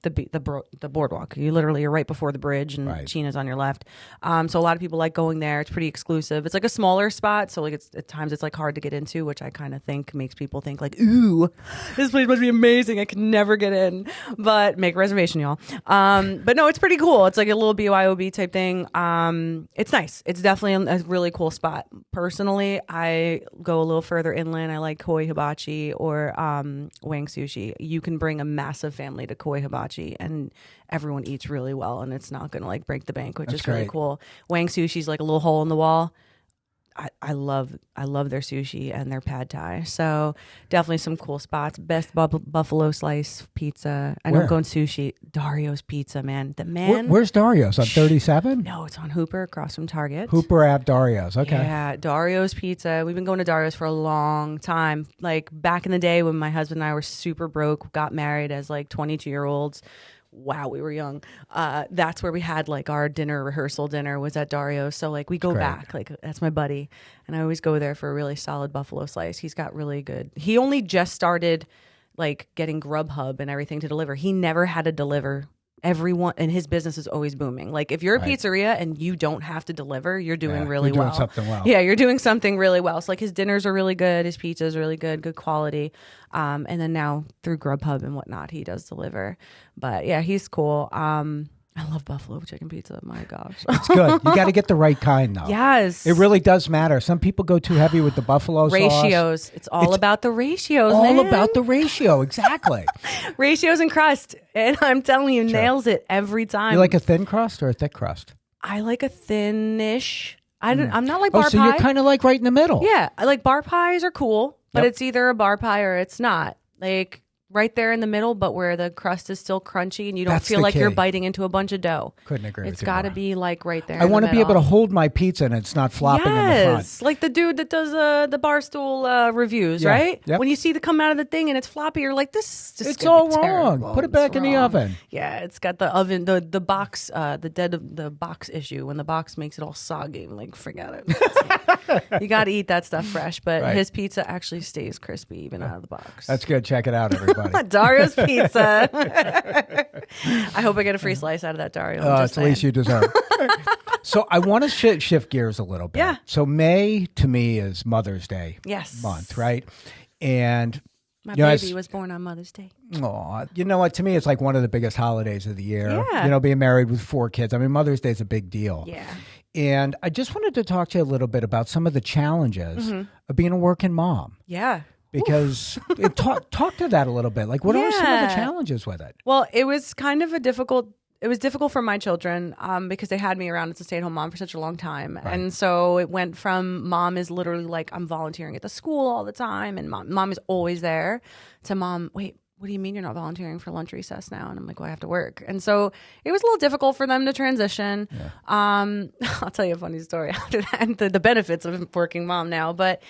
the boardwalk. You literally are right before the bridge, and China's on your left. So a lot of people like going there. It's pretty exclusive. It's like a smaller spot, so like at times it's like hard to get into, which I kind of think makes people think like, ooh, this place must be amazing. I could never get in, but make a reservation, y'all. But no, it's pretty cool. It's like a little BYOB type thing. It's nice. It's definitely a really cool spot. Personally, I go a little further inland. I like Koi Hibachi or Wang Sushi. You can bring a massive family to Koi Hibachi and everyone eats really well, and it's not going to like break the bank, which is really cool. Wang Sushi's like a little hole in the wall. I love their sushi and their pad thai. So definitely some cool spots. Best buffalo slice pizza. I Where? don't go in sushi. Dario's Pizza, man. The man. Where's Dario's? On 37? No, it's on Hooper across from Target. Hooper Ave Dario's. Okay. Yeah, Dario's Pizza. We've been going to Dario's for a long time. Like back in the day when my husband and I were super broke, got married as like 22-year-olds. Wow, we were young. That's where we had like our rehearsal dinner was at Dario's. So like we go back, like that's my buddy. And I always go there for a really solid buffalo slice. He's got really good. He only just started like getting Grubhub and everything to deliver. He never had to deliver. Everyone and his business is always booming. Like if you're a pizzeria and you don't have to deliver, you're doing really you're well. doing something well. Yeah, you're doing something really well. So like his dinners are really good, his pizza is really good quality. And then now through Grubhub and whatnot, he does deliver. But yeah, he's cool. I love buffalo chicken pizza. My gosh, It's good. You got to get the right kind, though. yes, It really does matter. Some people go too heavy with the buffalo sauce. ratios. It's all about the ratios. All man. about the ratio. Exactly. ratios and crust. And I'm telling you, nails it every time. You like a thin crust or a thick crust? I like a thinnish. I'm not like Oh, bar so pie. you're kind of like right in the middle. Yeah, I like bar pies are cool, but Yep. it's either a bar pie or it's not. Like right there in the middle, but where the crust is still crunchy and you don't That's feel the like you're key. biting into a bunch of dough. Couldn't agree It's with you got to more. be like right there. I want to be able to hold my pizza and it's not flopping in the front. Yes, like the dude that does the Barstool reviews, Yeah. right? Yep. When you see the come out of the thing and it's floppy, you're like, this is just It's gonna all be wrong. terrible. Put it It's back in the wrong. oven. Yeah, it's got the oven, the box, the box issue when the box makes it all soggy. I'm like, forget it. You got to eat that stuff fresh, but Right. his pizza actually stays crispy even out of the box. That's good. Check it out, everybody. Dario's Pizza. I hope I get a free slice out of that Dario. I'm It's just the least saying. you deserve. So I want to shift gears a little bit. Yeah. So May to me is Mother's Day Yes. month, right? And My you know, baby was born on Mother's Day. you know what? To me, it's like one of the biggest holidays of the year. Yeah. You know, being married with 4 kids. I mean, Mother's Day is a big deal. Yeah. And I just wanted to talk to you a little bit about some of the challenges Mm-hmm. of being a working mom. Yeah. Because talk to that a little bit. Like, what are some of the Yeah. challenges with it? Well, it was kind of it was difficult for my children because they had me around as a stay-at-home mom for such a long time. Right. And so it went from mom is literally like, I'm volunteering at the school all the time. And mom is always there to mom, wait, what do you mean you're not volunteering for lunch recess now? And I'm like, well, I have to work. And so it was a little difficult for them to transition. Yeah. I'll tell you a funny story after that, and the benefits of working mom now. But,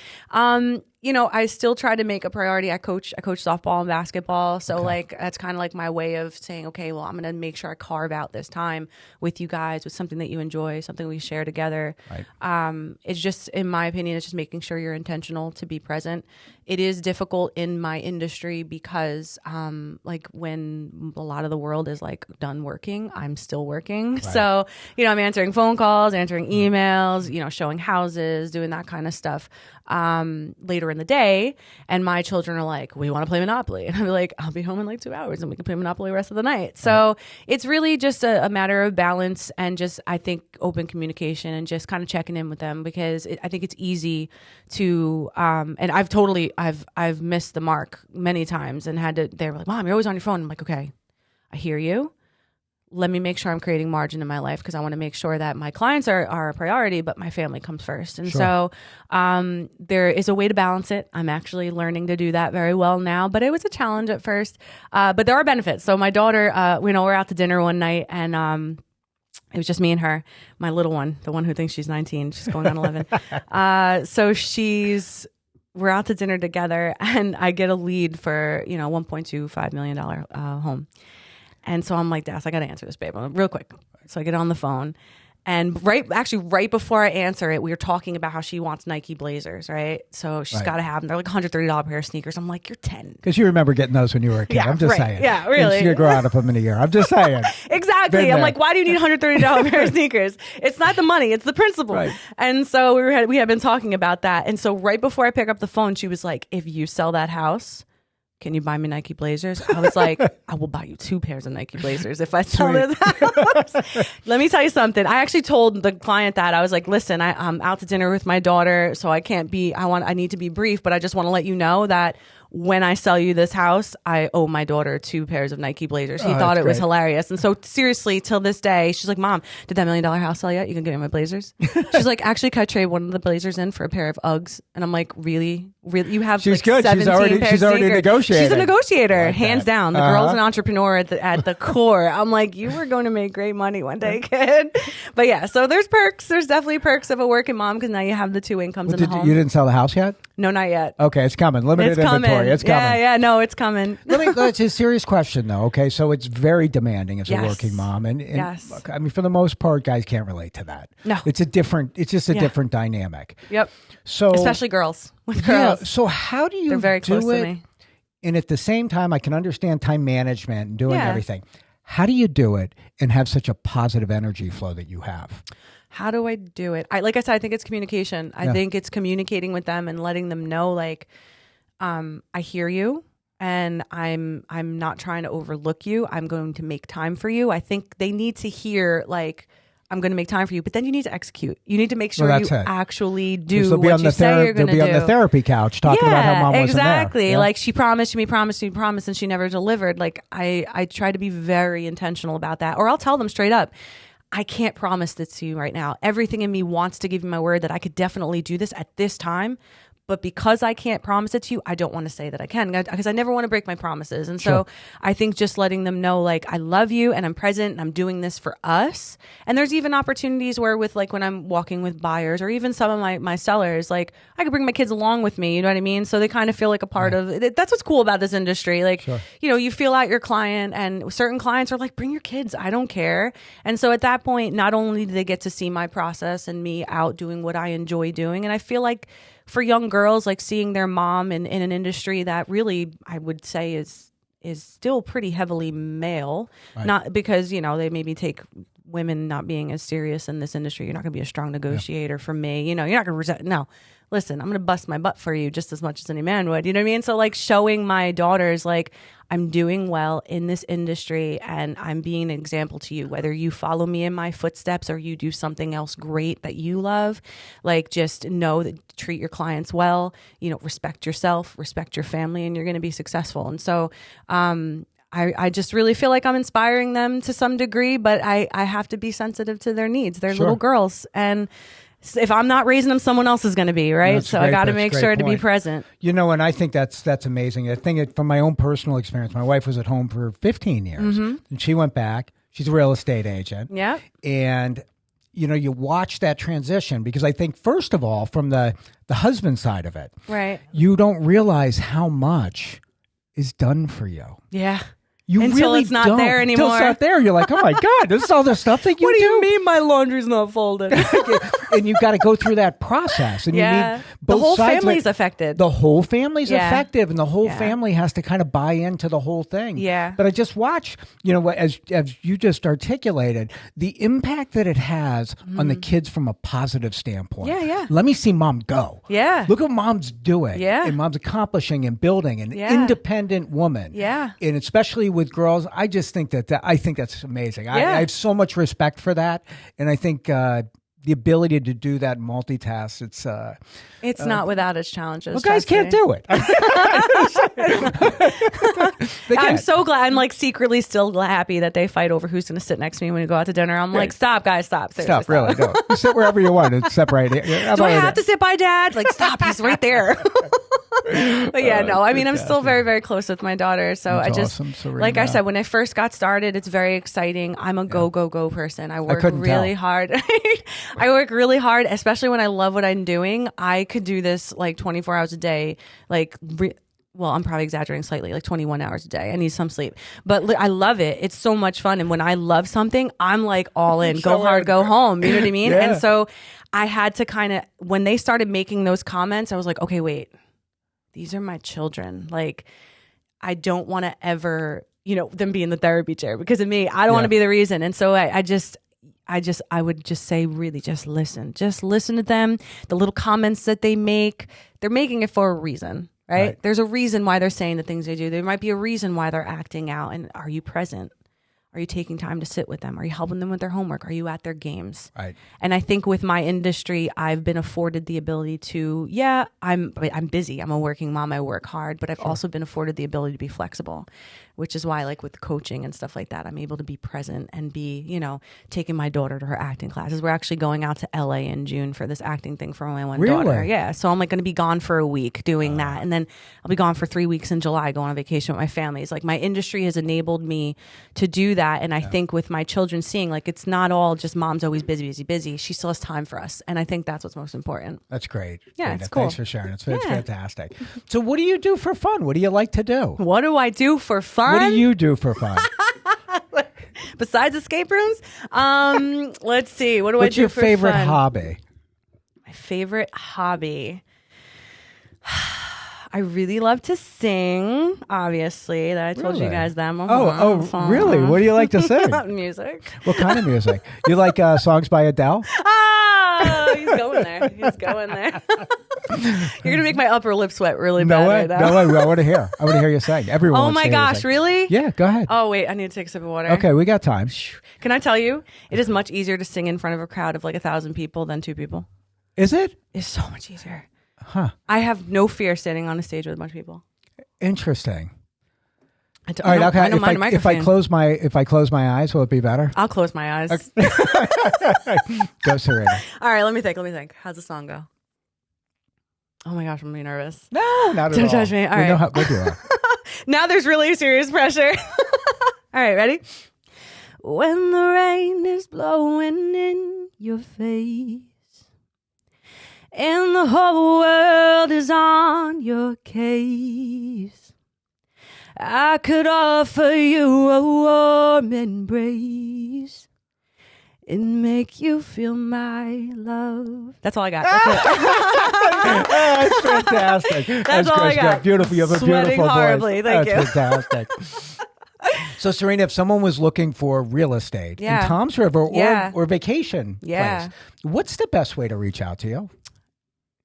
you know, I still try to make a priority. I coach softball and basketball. So like, that's kind of like my way of saying, okay, well, I'm going to make sure I carve out this time with you guys with something that you enjoy, something we share together. Right. It's just, in my opinion, it's just making sure you're intentional to be present. It is difficult in my industry because, like when a lot of the world is like done working, I'm still working. Right. So, you know, I'm answering phone calls, answering emails, you know, showing houses, doing that kind of stuff. Later in the day, and my children are like, we want to play Monopoly. And I'm like, I'll be home in like 2 hours and we can play Monopoly the rest of the night. So it's really just a matter of balance and just, I think, open communication and just kind of checking in with them because I think it's easy to, and I've missed the mark many times and they were like, Mom, you're always on your phone. I'm like, okay, I hear you. Let me make sure I'm creating margin in my life because I want to make sure that my clients are a priority, but my family comes first. And Sure. so there is a way to balance it. I'm actually learning to do that very well now, but it was a challenge at first. But there are benefits. So my daughter, we're out to dinner one night and it was just me and her, my little one, the one who thinks she's 19, she's going on 11. So we're out to dinner together and I get a lead for, $1.25 million home. And so I'm like, Das, I got to answer this, babe, real quick. So I get on the phone. And right before I answer it, we were talking about how she wants Nike Blazers, right? So she's Right. got to have them. They're like $130 pair of sneakers. I'm like, you're 10. Because you remember getting those when you were a kid. Yeah, I'm just right. saying. Yeah, really. You're going to grow out of them in a year. I'm just saying. Exactly. Been I'm there. like, why do you need $130 pair of sneakers? It's not the money, it's the principle. Right. And so we had been talking about that. And so right before I pick up the phone, she was like, if you sell that house, can you buy me Nike Blazers? I was like, I will buy you 2 pairs of Nike Blazers if I sell this house. Let me tell you something. I actually told the client that. I was like, listen, I'm out to dinner with my daughter, so I need to be brief, but I just want to let you know that when I sell you this house, I owe my daughter 2 pairs of Nike Blazers. He thought it was hilarious. And so seriously, till this day, she's like, Mom, did that $1 million house sell yet? You can give me my Blazers. She's like, actually, can I trade one of the Blazers in for a pair of Uggs? And I'm like, really? You have she's like good. 17 She's already negotiating. She's a negotiator, like hands that. down. The girl's an entrepreneur at the core. I'm like, you were going to make great money one day, kid. But yeah, so there's perks. There's definitely perks of a working mom because now you have the 2 incomes in the home. You didn't sell the house yet? No, not yet. Okay, it's coming. Limited inventory. It's coming. Yeah, no, it's coming. That's a serious question, though. Okay, so it's very demanding as a working mom, and yes. Look, I mean, for the most part, guys can't relate to that. No, it's just a different dynamic. Yep. So especially girls. With girls. Yeah. So how do you They're very close do it? To me. And at the same time, I can understand time management and doing everything. How do you do it and have such a positive energy flow that you have? How do I do it? Like I said, I think it's communication. I think it's communicating with them and letting them know, like, I hear you and I'm not trying to overlook you. I'm going to make time for you. I think they need to hear, like, I'm going to make time for you, but then you need to execute. You need to make sure you actually do what you say you're going to do. They'll be on the therapy couch talking about how mom wasn't there. Exactly. Like she promised me, and she never delivered. Like I try to be very intentional about that, or I'll tell them straight up, I can't promise this to you right now. Everything in me wants to give you my word that I could definitely do this at this time. But because I can't promise it to you, I don't want to say that I can, because I never want to break my promises. And so I think just letting them know, like, I love you and I'm present and I'm doing this for us. And there's even opportunities where with, like, when I'm walking with buyers or even some of my sellers, like, I could bring my kids along with me. You know what I mean? So they kind of feel like a part of it. That's what's cool about this industry. Like, you know, you feel out your client, and certain clients are like, bring your kids. I don't care. And so at that point, not only do they get to see my process and me out doing what I enjoy doing, and I feel like for young girls, like seeing their mom in an industry that really, I would say, is still pretty heavily male, not because, you know, they maybe take women not being as serious in this industry. You're not going to be a strong negotiator for me. You know, you're not going to resent. No, listen, I'm going to bust my butt for you just as much as any man would. You know what I mean? So like showing my daughters, like, I'm doing well in this industry and I'm being an example to you, whether you follow me in my footsteps or you do something else great that you love. Like, just know that treat your clients well, you know, respect yourself, respect your family, and you're going to be successful. And so, I just really feel like I'm inspiring them to some degree, but I have to be sensitive to their needs. They're little girls, and if I'm not raising them, someone else is going to be, right? So I got to make sure to be present. You know, and I think that's amazing. I think from my own personal experience, my wife was at home for 15 years, and she went back. She's a real estate agent. Yeah. And, you know, you watch that transition, because I think, first of all, from the husband side of it, right, you don't realize how much is done for you. Yeah. You Until really it's not don't. there anymore. Until it's not there. You're like, oh my God, this is all the stuff that you do. What do you mean my laundry's not folded? And you've got to go through that process. And you need both the whole sides family's affected. The whole family's affected, and the whole family has to kind of buy into the whole thing. Yeah. But I just watch, you know, as you just articulated, the impact that it has on the kids from a positive standpoint. Yeah. Let me see mom go. Yeah. Look what mom's doing. Yeah. And mom's accomplishing and building an independent woman. Yeah. And especially with girls, I just think I think that's amazing. Yeah. I have so much respect for that. And I think the ability to do that multitask, it's not without its challenges. Well, guys can't do it. I'm so glad. I'm like secretly still happy that they fight over who's going to sit next to me when we go out to dinner. I'm like, stop, guys, stop. Seriously, stop, really. No. You sit wherever you want. It's separated. Do I have to sit by dad? Like, stop. He's right there. But yeah, no, I mean, I'm still very, very close with my daughter. So That's I just, awesome, Sarina. like I said, when I first got started, it's very exciting. I'm a go person. I work really hard. I work really hard, especially when I love what I'm doing. I could do this like 24 hours a day, like, well, I'm probably exaggerating slightly, like 21 hours a day. I need some sleep, but I love it. It's so much fun. And when I love something, I'm like all in, go hard, go home. You know what I mean? And so I had to kind of, when they started making those comments, I was like, okay, wait, these are my children. Like, I don't want to ever, you know, them be in the therapy chair because of me. I don't want to be the reason. And so I would just say, really, just listen to them. The little comments that they make, they're making it for a reason, right? There's a reason why they're saying the things they do. There might be a reason why they're acting out. And are you present? Are you taking time to sit with them? Are you helping them with their homework? Are you at their games? Right. And I think with my industry, I've been afforded the ability to, I'm busy. I'm a working mom. I work hard, but I've also been afforded the ability to be flexible, which is why, like with coaching and stuff like that, I'm able to be present and be, taking my daughter to her acting classes. We're actually going out to LA in June for this acting thing for my one daughter. Yeah. So I'm like going to be gone for a week doing that. And then I'll be gone for 3 weeks in July going on vacation with my family. It's like my industry has enabled me to do that. And I think with my children seeing, like, it's not all just mom's always busy, busy, busy. She still has time for us. And I think that's what's most important. That's great. Yeah, Great. it's cool. Thanks for sharing. It's fantastic. So what do you do for fun? What do you like to do? What do I do for fun? What do you do for fun? Besides escape rooms? Let's see. What do What's I do your for favorite fun? hobby? My favorite hobby. I really love to sing, obviously. That I told you guys that. Really? What do you like to sing? Music. What kind of music? You like songs by Adele? Oh, he's going there. He's going there. You're going to make my upper lip sweat really bad right now. No way. I want to hear. I want to hear you sing. Everyone Oh wants to my hear you gosh, sing. really? Yeah, go ahead. Oh, wait, I need to take a sip of water. Okay, we got time. Can I tell you, it is much easier to sing in front of a crowd of like 1,000 people than 2 people. Is it? It's so much easier. Huh. I have no fear standing on a stage with a bunch of people. Interesting. All right, okay. I don't mind a if I microphone. close my eyes, will it be better? I'll close my eyes. Go, Sarina. All right, let me think. How's the song go? Oh my gosh, I'm really nervous. No, not at all. Don't judge me. All right. We know how good you are. Now there's really serious pressure. All right, ready? When the rain is blowing in your face and the whole world is on your case, I could offer you a warm embrace and make you feel my love. That's all I got. That's it. That's fantastic. That's all I got. Beautiful. You have a Sweating beautiful horribly. voice. Thank That's fantastic. So, Sarina, if someone was looking for real estate in Toms River or vacation place, what's the best way to reach out to you?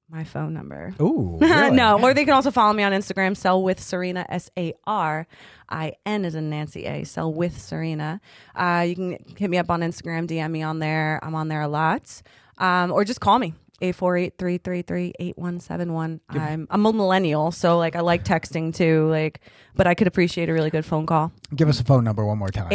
My phone number. Ooh, really? No, or they can also follow me on Instagram, Sell with Sarina, Sarin as in Nancy A, Sell with Sarina. You can hit me up on Instagram, DM me on there. I'm on there a lot. Or just call me, 848-333-8171. I'm a millennial, so like I like texting too, but I could appreciate a really good phone call. Give us a phone number one more time.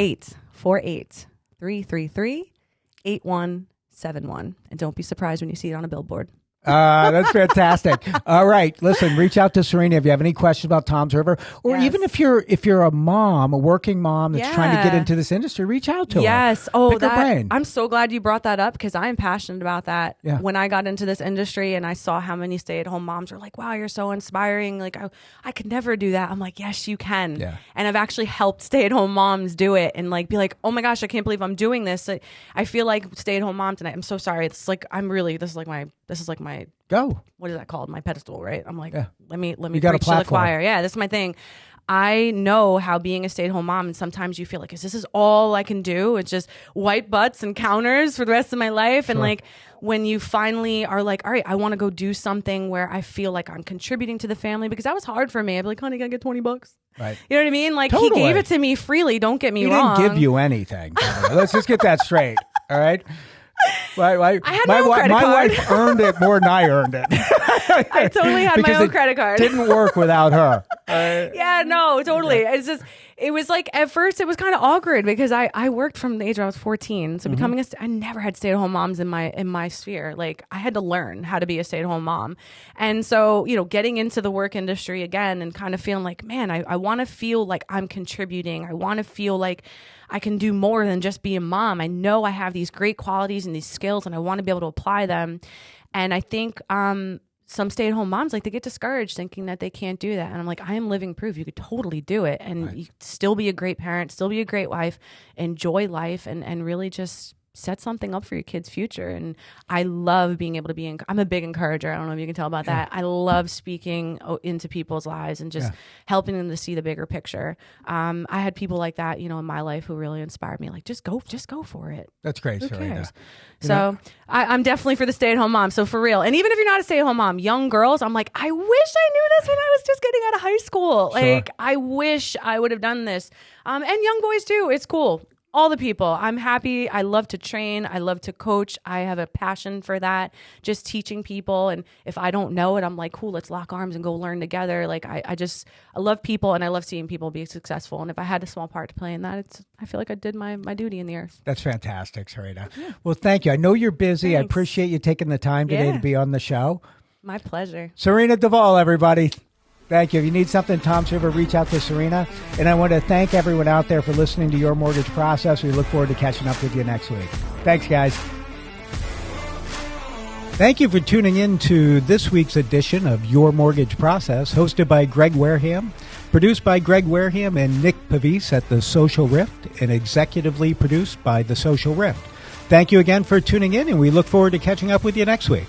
848-333-8171. And don't be surprised when you see it on a billboard. That's fantastic. All right, listen, reach out to Sarina if you have any questions about Toms River, or even if you're a mom, a working mom that's trying to get into this industry, reach out to her. Yes. Oh, pick her brain. I'm so glad you brought that up because I'm passionate about that. Yeah. When I got into this industry and I saw how many stay-at-home moms are like, wow, you're so inspiring. Like, I could never do that. I'm like, yes, you can. Yeah. And I've actually helped stay-at-home moms do it and like be like, oh my gosh, I can't believe I'm doing this. I feel like stay-at-home mom tonight. I'm so sorry. It's like this is like my go. What is that called? My pedestal, right? I'm like, let me you got preach a to the choir. Yeah, this is my thing. I know how being a stay-at-home mom, and sometimes you feel like, this is all I can do? It's just wipe butts and counters for the rest of my life. And like when you finally are like, all right, I want to go do something where I feel like I'm contributing to the family, because that was hard for me. I'd be like, honey, can I get $20? Right. You know what I mean? Like Totally. He gave it to me freely. Don't get me He wrong. didn't give you anything. Let's just get that straight. All right. I had my own credit my card. wife earned it more than I earned it. I totally had my own credit card. Didn't work without her. Yeah, no, totally. It was like, at first it was kind of awkward because I worked from the age where I was 14. So becoming I never had stay-at-home moms in my sphere. Like I had to learn how to be a stay-at-home mom. And so, getting into the work industry again and kind of feeling like, man, I want to feel like I'm contributing. I want to feel like I can do more than just be a mom. I know I have these great qualities and these skills and I want to be able to apply them. And I think some stay-at-home moms, like, they get discouraged thinking that they can't do that. And I'm like, I am living proof. You could totally do it and you still be a great parent, still be a great wife, enjoy life, and really just set something up for your kid's future. And I love being able to be, I'm a big encourager. I don't know if you can tell about that. I love speaking into people's lives and just helping them to see the bigger picture. I had people like that, in my life who really inspired me. Like, just go for it. That's great, Who Sarina. cares? So I'm definitely for the stay-at-home mom. So for real. And even if you're not a stay-at-home mom, young girls, I'm like, I wish I knew this when I was just getting out of high school. Sure. Like, I wish I would have done this. And young boys too. It's cool. all the people. I'm happy. I love to train. I love to coach. I have a passion for that, just teaching people. And if I don't know it, I'm like, cool, let's lock arms and go learn together. Like I love people, and I love seeing people be successful. And if I had a small part to play in that, I feel like I did my duty in the earth. That's fantastic, Sarina. Yeah. Well, thank you. I know you're busy. Thanks. I appreciate you taking the time today to be on the show. My pleasure. Sarina Duvall, everybody. Thank you. If you need something, Tom Silver, reach out to Sarina. And I want to thank everyone out there for listening to Your Mortgage Process. We look forward to catching up with you next week. Thanks, guys. Thank you for tuning in to this week's edition of Your Mortgage Process, hosted by Greg Wareham, produced by Greg Wareham and Nick Pavis at The Social Rift, and executively produced by The Social Rift. Thank you again for tuning in, and we look forward to catching up with you next week.